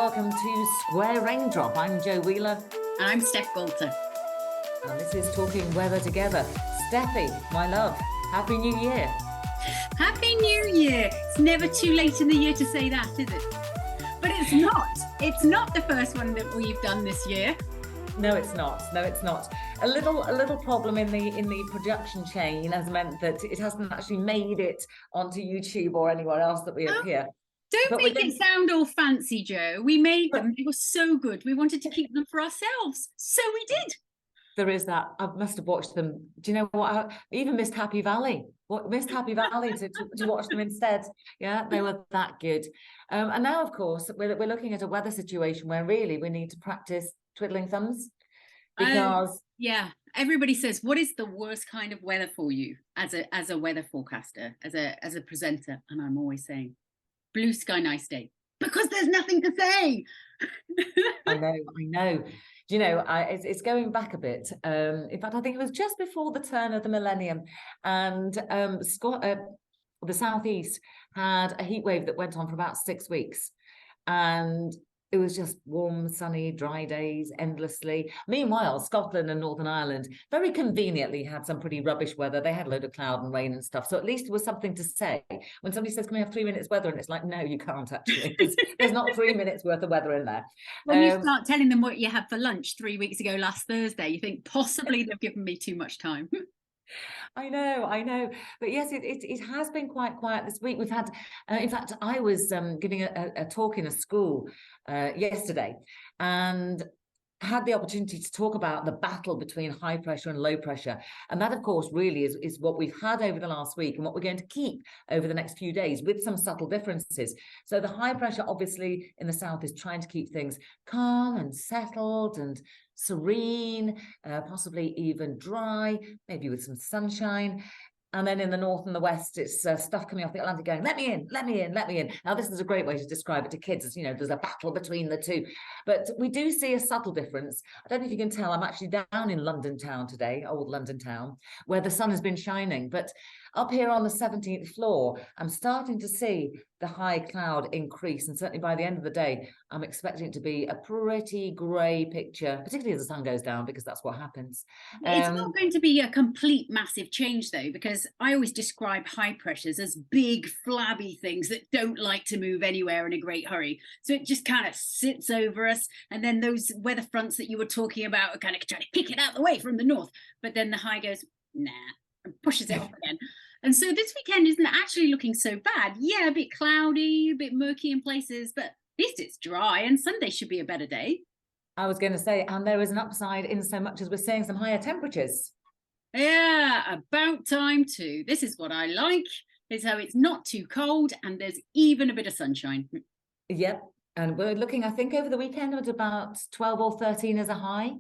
welcome to Square Raindrop. I'm Jo Wheeler. And I'm Steff Bolter. And this is Talking Weather Together. Steffi, my love, Happy New Year. Happy New Year. It's never too late in the year to say that, is it? But it's not. It's not the first one that we've done this year. No, it's not. No, it's not. A little problem in the production chain has meant that it hasn't actually made it onto YouTube or anywhere else that we appear. Don't make it sound all fancy, Jo. We made them. They were so good. We wanted to keep them for ourselves. So we did. There is that. I must have watched them. Do you know what? I even missed Happy Valley. Missed Happy Valley to watch them instead. Yeah, they were that good. And now, of course, we're looking at a weather situation where really we need to practice twiddling thumbs because everybody says, what is the worst kind of weather for you as a weather forecaster, as a presenter? And I'm always saying, blue sky, nice day, because there's nothing to say. I know. Do you know, it's going back a bit. In fact, I think it was just before the turn of the millennium, and the southeast had a heat wave that went on for about 6 weeks, and it was just warm, sunny, dry days endlessly. Meanwhile, Scotland and Northern Ireland very conveniently had some pretty rubbish weather. They had a load of cloud and rain and stuff. So at least it was something to say. When somebody says, can we have 3 minutes weather? And it's like, no, you can't actually. There's not 3 minutes worth of weather in there. When you start telling them what you had for lunch 3 weeks ago last Thursday, you think possibly they've given me too much time. I know. But yes, it has been quite quiet this week. We've had, in fact, I was giving a talk in a school yesterday and had the opportunity to talk about the battle between high pressure and low pressure. And that, of course, really is what we've had over the last week and what we're going to keep over the next few days with some subtle differences. So the high pressure, obviously, in the south is trying to keep things calm and settled and serene, possibly even dry, maybe with some sunshine. And then in the north and the west, it's stuff coming off the Atlantic going, let me in. Now, this is a great way to describe it to kids. As you know, there's a battle between the two. But we do see a subtle difference. I don't know if you can tell, I'm actually down in London town today, old London town, where the sun has been shining. But up here on the 17th floor, I'm starting to see the high cloud increase. And certainly by the end of the day, I'm expecting it to be a pretty grey picture, particularly as the sun goes down, because that's what happens. It's not going to be a complete massive change, though, because I always describe high pressures as big, flabby things that don't like to move anywhere in a great hurry. So it just kind of sits over us. And then those weather fronts that you were talking about are kind of trying to pick it out of the way from the north. But then the high goes, nah, and pushes it off again. And so this weekend isn't actually looking so bad. Yeah, a bit cloudy, a bit murky in places, but at least it's dry, and Sunday should be a better day. I was going to say, and there is an upside in so much as we're seeing some higher temperatures. Yeah, about time too. This is what I like, is how it's not too cold and there's even a bit of sunshine. Yep, and we're looking, I think, over the weekend at about 12 or 13 as a high.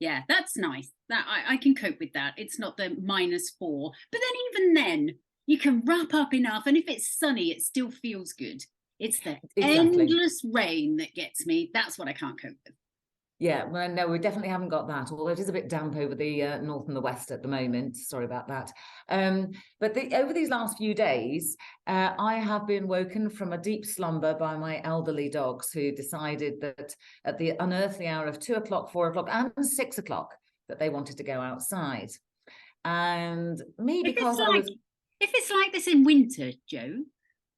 Yeah, that's nice. That I can cope with that. It's not the -4. But then even then, you can wrap up enough. And if it's sunny, it still feels good. It's the endless rain that gets me. That's what I can't cope with. Yeah, well, no, we definitely haven't got that, although it is a bit damp over the north and the west at the moment. Sorry about that. But over these last few days, I have been woken from a deep slumber by my elderly dogs who decided that at the unearthly hour of 2 o'clock, 4 o'clock and 6 o'clock that they wanted to go outside. And me, because if it's like this in winter, Jo,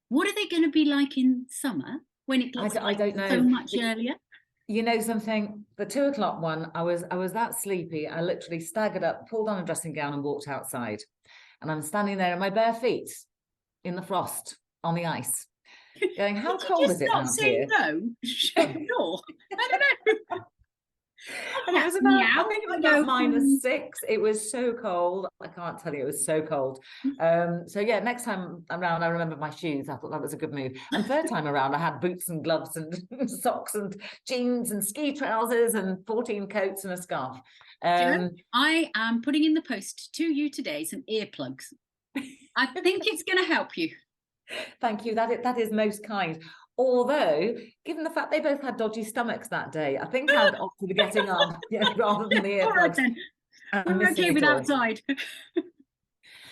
what are they going to be like in summer when it gets I don't know. So much earlier? You know something, the 2 o'clock one, I was that sleepy. I literally staggered up, pulled on a dressing gown and walked outside. And I'm standing there in my bare feet in the frost on the ice going, how cold is it out here? No, shut the door. I don't know. And it was about, I think it was about -6. It was so cold. I can't tell you, it was so cold. So yeah, next time around, I remember my shoes. I thought that was a good move. And third time around, I had boots and gloves and socks and jeans and ski trousers and 14 coats and a scarf. I am putting in the post to you today some earplugs. I think it's going to help you. Thank you. That is most kind. Although, given the fact they both had dodgy stomachs that day, I think I'd opt for the getting on rather than the earplugs. We're okay with outside.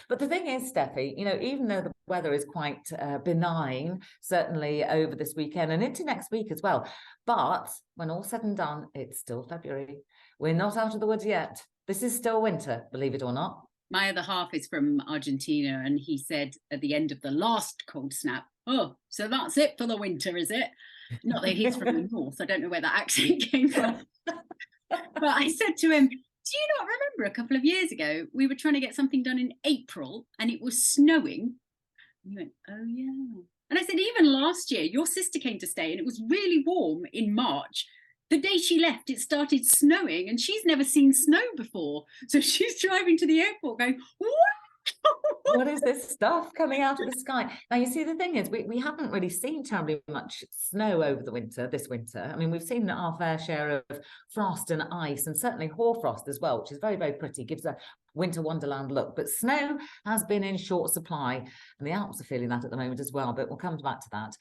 But the thing is, Steffi, you know, even though the weather is quite benign, certainly over this weekend and into next week as well, but when all's said and done, it's still February. We're not out of the woods yet. This is still winter, believe it or not. My other half is from Argentina, and he said at the end of the last cold snap, "Oh, so that's it for the winter, is it?" Not that he's from the north. I don't know where that accent came from. But I said to him, "Do you not remember a couple of years ago, we were trying to get something done in April and it was snowing?" And he went, "Oh, yeah." And I said, "Even last year, your sister came to stay and it was really warm in March. The day she left, it started snowing and she's never seen snow before. So she's driving to the airport going, what?" What is this stuff coming out of the sky? Now, you see, the thing is, we haven't really seen terribly much snow over the winter, this winter. I mean, we've seen our fair share of frost and ice, and certainly hoarfrost as well, which is very, very pretty, gives a winter wonderland look. But snow has been in short supply, and the Alps are feeling that at the moment as well, but we'll come back to that.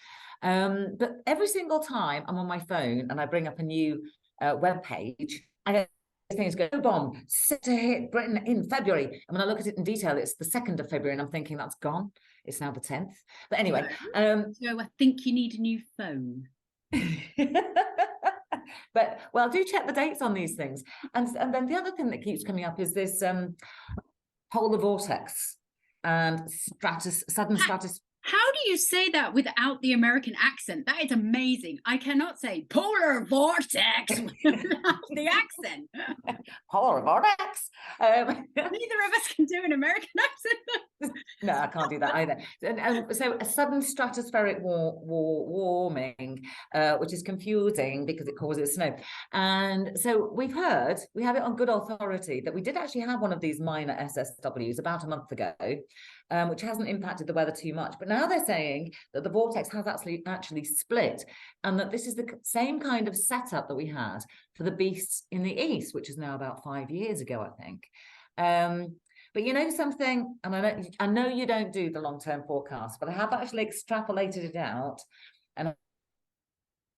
But every single time I'm on my phone and I bring up a new web page, I get things go, bomb set to hit Britain in February, and when I look at it in detail, it's the 2nd of February, and I'm thinking that's gone. It's now the 10th. But anyway, so I think you need a new phone. But well, do check the dates on these things. And then the other thing that keeps coming up is this polar vortex and sudden stratus. How do you say that without the American accent? That is amazing. I cannot say polar vortex without the accent. Polar vortex. Neither of us can do an American accent. No, I can't do that either. And so a sudden stratospheric warming, which is confusing because it causes snow. And so we have it on good authority that we did actually have one of these minor SSWs about a month ago, which hasn't impacted the weather too much. But now they're saying that the vortex has actually split, and that this is the same kind of setup that we had for the beast in the east, which is now about 5 years ago, I think. But you know something, and I know you don't do the long-term forecast, but I have actually extrapolated it out and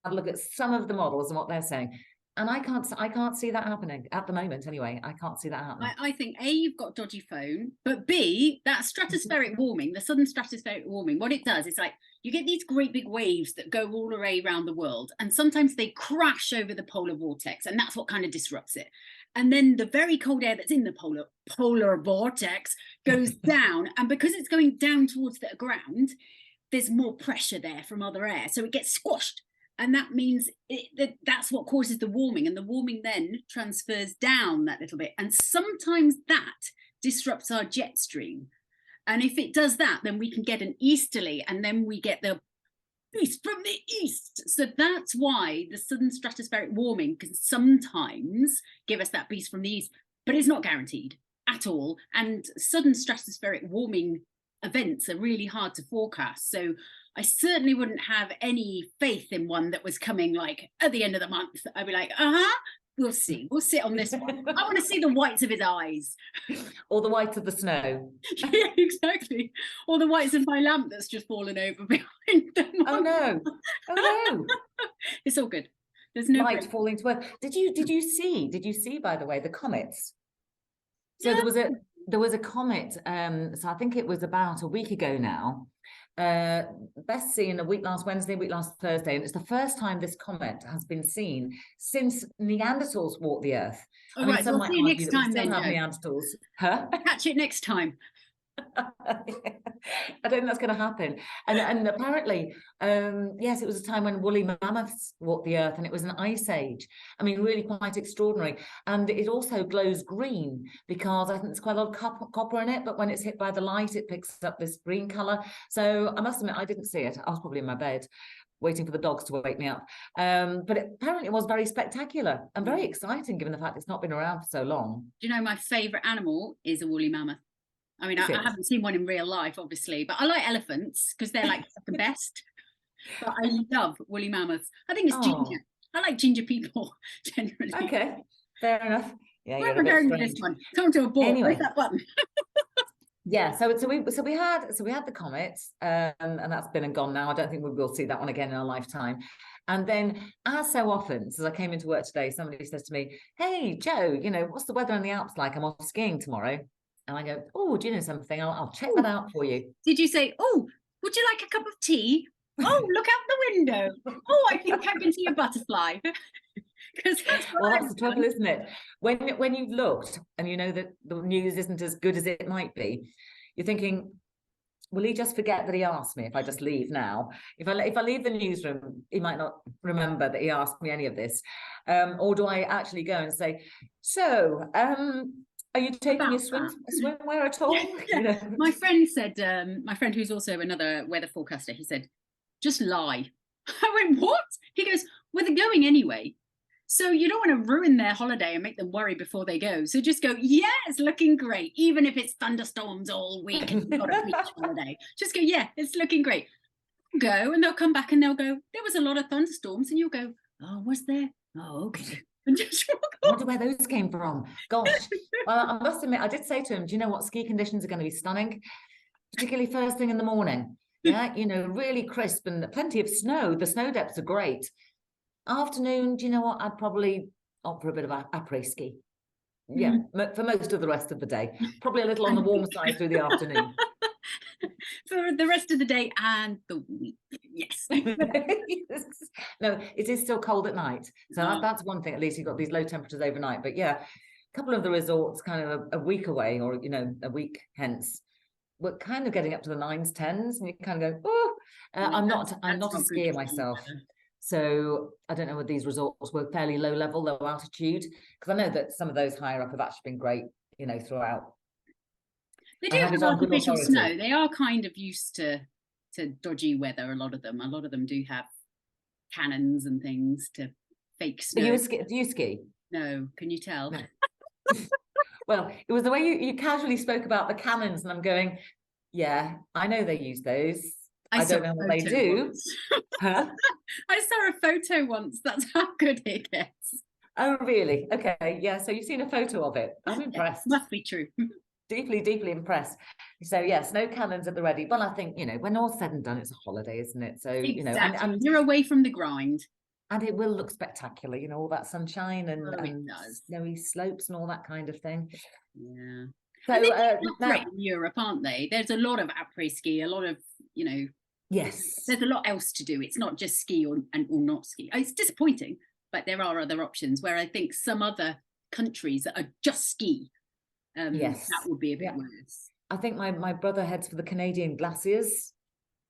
I've looked at some of the models and what they're saying. And I can't see that happening at the moment. Anyway, I can't see that happening. I think A, you've got a dodgy phone, but B, that stratospheric warming, the sudden stratospheric warming, what it does is like you get these great big waves that go all the way around the world, and sometimes they crash over the polar vortex, and that's what kind of disrupts it. And then the very cold air that's in the polar vortex goes down, and because it's going down towards the ground, there's more pressure there from other air, so it gets squashed. And that means that's what causes the warming. And the warming then transfers down that little bit. And sometimes that disrupts our jet stream. And if it does that, then we can get an easterly, and then we get the beast from the east. So that's why the sudden stratospheric warming can sometimes give us that beast from the east, but it's not guaranteed at all. And sudden stratospheric warming events are really hard to forecast. So I certainly wouldn't have any faith in one that was coming like at the end of the month. I'd be like, we'll see. We'll sit on this one. I want to see the whites of his eyes. Or the whites of the snow. Yeah, exactly. Or the whites of my lamp that's just fallen over behind them. Oh no. Oh no. It's all good. There's no light falling to earth. Did you see, by the way, the comets? So yeah. there was a comet, so I think it was about a week ago now, best seen a week last Wednesday, week last Thursday, and it's the first time this comet has been seen since Neanderthals walked the earth. All right, we'll see you next time then. Neanderthals. Huh? Catch it next time. I don't think that's going to happen. And apparently, yes, it was a time when woolly mammoths walked the earth, and it was an ice age. I mean, really quite extraordinary. And it also glows green because I think there's quite a lot of copper in it, but when it's hit by the light, it picks up this green color. So I must admit, I didn't see it. I was probably in my bed waiting for the dogs to wake me up. But apparently it was very spectacular and very exciting, given the fact it's not been around for so long. Do you know my favorite animal is a woolly mammoth? I mean, I haven't seen one in real life, obviously, but I like elephants because they're like second best. But I love woolly mammoths. I think it's ginger. I like ginger people generally. Okay, fair enough. Yeah, you're going with this one. Come to a ball. Anyway. Where's that button? Yeah, so we had the comets, and that's been and gone now. I don't think we will see that one again in our lifetime. And then, as so often, as I came into work today, somebody says to me, "Hey, Joe, you know, what's the weather in the Alps like? I'm off skiing tomorrow." And I go, oh, do you know something? I'll check that out for you. Did you say, oh, would you like a cup of tea? Oh, look out the window. Oh, I think I can see a butterfly. Because that's the trouble, isn't it? When you've looked and you know that the news isn't as good as it might be, you're thinking, will he just forget that he asked me if I just leave now? If I leave the newsroom, he might not remember that he asked me any of this. Or do I actually go and say, so, are you taking your swimwear at all? Yeah. You know? My friend said, my friend who's also another weather forecaster, he said, just lie. I went, what? He goes, well, they're going anyway. So you don't want to ruin their holiday and make them worry before they go. So just go, yeah, it's looking great. Even if it's thunderstorms all week and you've got a beach holiday. Just go, yeah, it's looking great. Go, and they'll come back and they'll go, there was a lot of thunderstorms. And you'll go, oh, was there? Oh, okay. And just walk off. I wonder where those came from. Gosh. Well, I must admit, I did say to him, do you know what? Ski conditions are going to be stunning, particularly first thing in the morning. Yeah, you know, really crisp and plenty of snow. The snow depths are great. Afternoon, do you know what? I'd probably opt for a bit of après ski. Yeah, for most of the rest of the day. Probably a little on the warm side through the afternoon. For the rest of the day and the week. Yes. No, it is still cold at night. So that's one thing. At least you've got these low temperatures overnight. But yeah, a couple of the resorts kind of a week away, or, you know, a week hence, we're kind of getting up to the 9s, 10s, and you kind of go, oh, I'm not a skier myself. So I don't know whether these resorts were fairly low level, low altitude, because I know that some of those higher up have actually been great, you know, throughout. They do have artificial snow. They are kind of used to dodgy weather, a lot of them. A lot of them do have cannons and things to fake snow. Do you ski? No, can you tell? No. Well, it was the way you casually spoke about the cannons, and I'm going, yeah, I know they use those. I don't know what they do. Huh? I saw a photo once. That's how good it gets. Oh, really? Okay. Yeah. So you've seen a photo of it. I'm impressed. Yeah, must be true. Deeply, deeply impressed. So yes, no cannons at the ready. Well, I think, you know, when all's said and done, it's a holiday, isn't it? So, exactly. You know, and you're away from the grind. And it will look spectacular, you know, all that sunshine and snowy slopes and all that kind of thing. Yeah. So now, in Europe, aren't they? There's a lot of après ski, a lot of, you know. Yes. There's a lot else to do. It's not just ski or not ski. It's disappointing, but there are other options where I think some other countries that are just ski, yes, that would be a bit worse. I think my brother heads for the Canadian glaciers.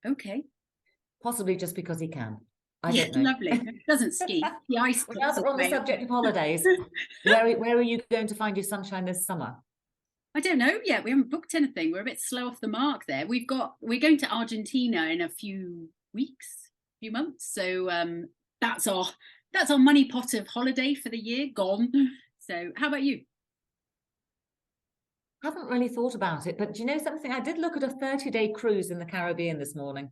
Okay. Possibly just because he can. I don't know. Lovely. Doesn't ski. The ice. Now that we're on the subject of holidays, where are you going to find your sunshine this summer? I don't know yet. We haven't booked anything. We're a bit slow off the mark there. We're going to Argentina in a few months. So that's our money pot of holiday for the year gone. So how about you? Haven't really thought about it, but do you know something? I did look at a 30-day cruise in the Caribbean this morning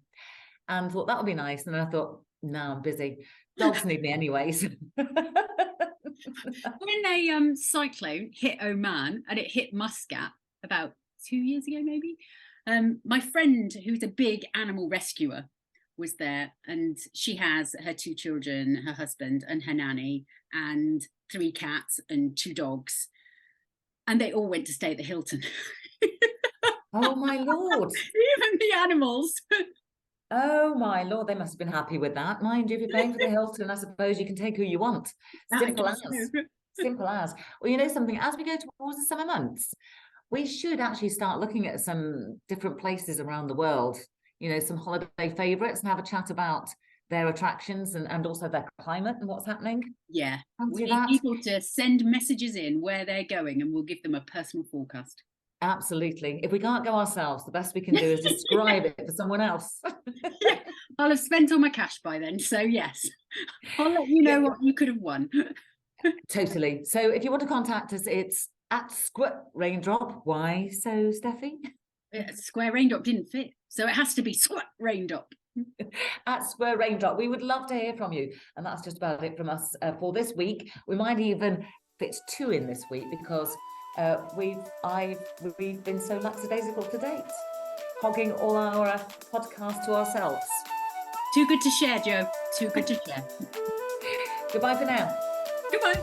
and thought that would be nice. And then I thought, no, I'm busy. Dogs need me anyways. When a cyclone hit Oman and it hit Muscat about 2 years ago, maybe, my friend, who's a big animal rescuer, was there, and she has her 2 children, her husband and her nanny, and 3 cats and 2 dogs, and they all went to stay at the Hilton. Oh my Lord. Even the animals. Oh my Lord, they must have been happy with that. Mind you, if you're paying for the Hilton, I suppose you can take who you want. Simple as. Simple as. Well, you know something, as we go towards the summer months, we should actually start looking at some different places around the world, you know, some holiday favourites, and have a chat about their attractions and also their climate and what's happening. Yeah, we need people to send messages in where they're going, and we'll give them a personal forecast. Absolutely. If we can't go ourselves, the best we can do is describe it for someone else. Yeah, I'll have spent all my cash by then. So yes, I'll let you know what you could have won. Totally. So if you want to contact us, it's at @Raindrop. Why so, Steffi? Square Raindrop didn't fit, so it has to be Raindrop. At @Raindrop. We would love to hear from you. And that's just about it from us for this week. We might even fit 2 in this week because we've been so lackadaisical to date, hogging all our podcasts to ourselves. Too good to share, Joe. Too good to share. Goodbye for now. Goodbye.